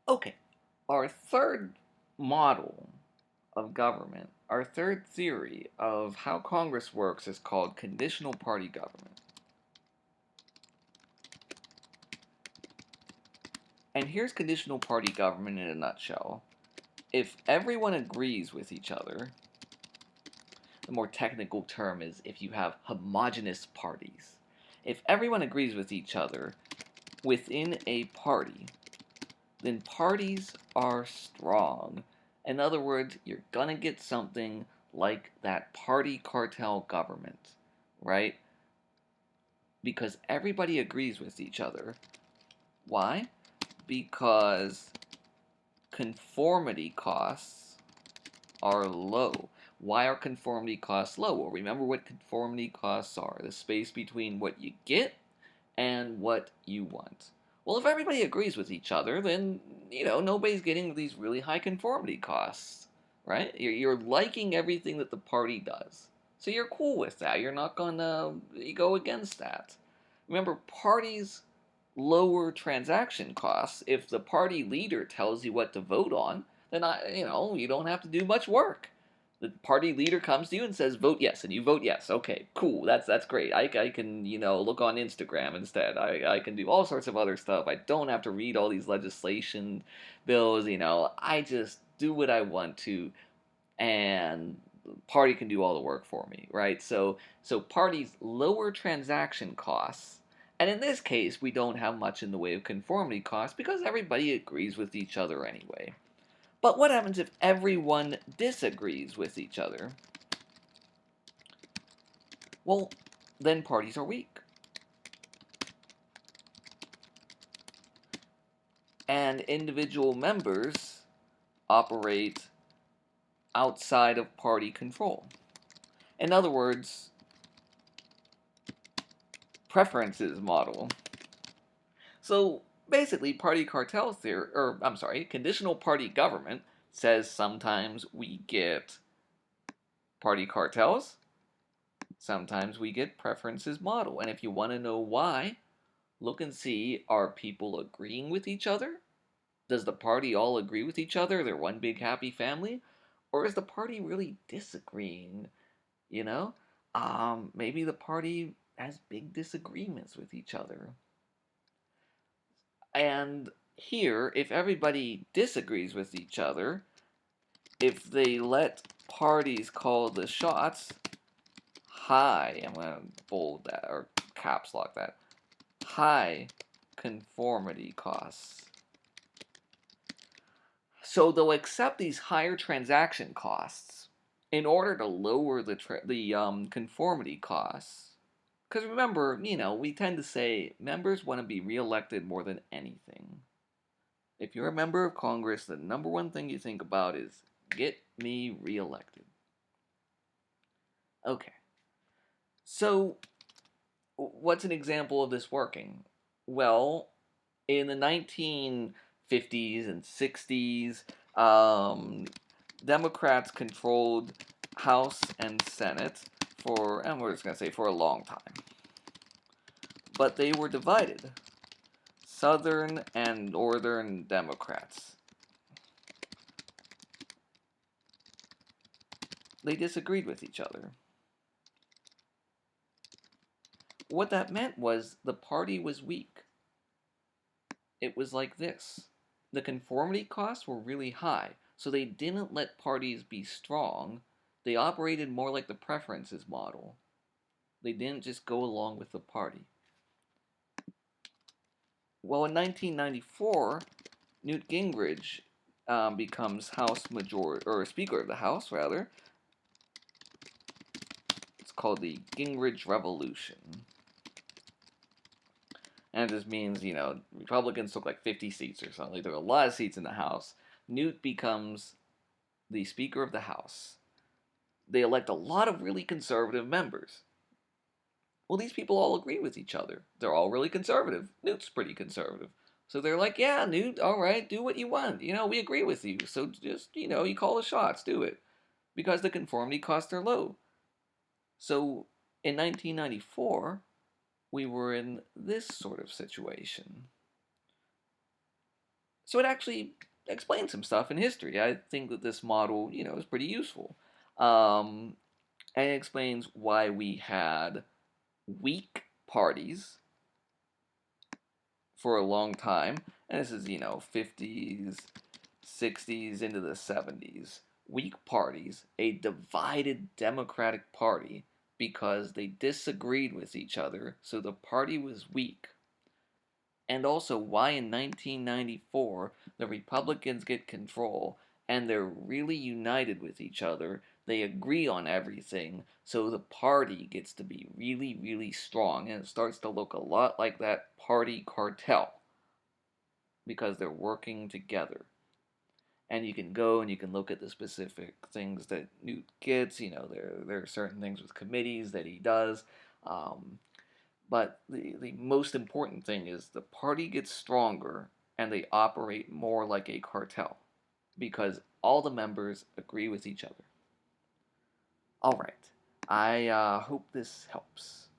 Okay, our third model of government, our third theory of how Congress works is called conditional party government. And here's conditional party government in a nutshell. If everyone agrees with each other, the more technical term is if you have homogeneous parties. If everyone agrees with each other within a party, then parties are strong. In other words, you're gonna get something like that party cartel government, right? Because everybody agrees with each other. Why? Because conformity costs are low. Why are conformity costs low? Well, remember what conformity costs are, the space between what you get and what you want. Well, if everybody agrees with each other, then, nobody's getting these really high conformity costs, right? You're liking everything that the party does. So you're cool with that. You're not going to go against that. Remember, parties lower transaction costs. If the party leader tells you what to vote on, then you don't have to do much work. The party leader comes to you and says, "Vote yes," and you vote yes. Okay, cool. That's great. I can look on Instagram instead. I can do all sorts of other stuff. I don't have to read all these legislation bills. I just do what I want to, and the party can do all the work for me, right? So parties lower transaction costs. And in this case, we don't have much in the way of conformity costs because everybody agrees with each other anyway. But what happens if everyone disagrees with each other? Well, then parties are weak. And individual members operate outside of party control. In other words, preferences model. So basically, party cartel theory, or I'm sorry, conditional party government says sometimes we get party cartels, sometimes we get preferences model. And if you want to know why, look and see, are people agreeing with each other? Does the party all agree with each other? They're one big happy family? Or is the party really disagreeing? You know? Maybe the party has big disagreements with each other. And here, if everybody disagrees with each other, if they let parties call the shots, I'm going to bold that or caps lock that, high conformity costs. So they'll accept these higher transaction costs in order to lower the conformity costs. Because remember, we tend to say members want to be reelected more than anything. If you're a member of Congress, the number one thing you think about is get me reelected. Okay. So, what's an example of this working? Well, in the 1950s and 60s, Democrats controlled House and Senate and we're just going to say for a long time. But they were divided. Southern and Northern Democrats. They disagreed with each other. What that meant was the party was weak. It was like this. The conformity costs were really high, so they didn't let parties be strong. They operated more like the preferences model. They didn't just go along with the party. Well, in 1994, Newt Gingrich becomes House Majority, or Speaker of the House, rather. It's called the Gingrich Revolution. And it just means, Republicans took like 50 seats or something. There were a lot of seats in the House. Newt becomes the Speaker of the House. They elect a lot of really conservative members. Well, these people all agree with each other. They're all really conservative. Newt's pretty conservative. So they're like, yeah, Newt, all right, do what you want. We agree with you. So just, you call the shots, do it. Because the conformity costs are low. So in 1994, we were in this sort of situation. So it actually explains some stuff in history. I think that this model, is pretty useful. Um, and it explains why we had weak parties for a long time. And this is, 50s, 60s into the 70s. Weak parties, a divided Democratic Party because they disagreed with each other, so the party was weak. And also why in 1994 the Republicans get control and they're really united with each other. They agree on everything, so the party gets to be really, really strong, and it starts to look a lot like that party cartel because they're working together. And you can go and you can look at the specific things that Newt gets. There are certain things with committees that he does. Um, but the most important thing is the party gets stronger and they operate more like a cartel because all the members agree with each other. All right. I hope this helps.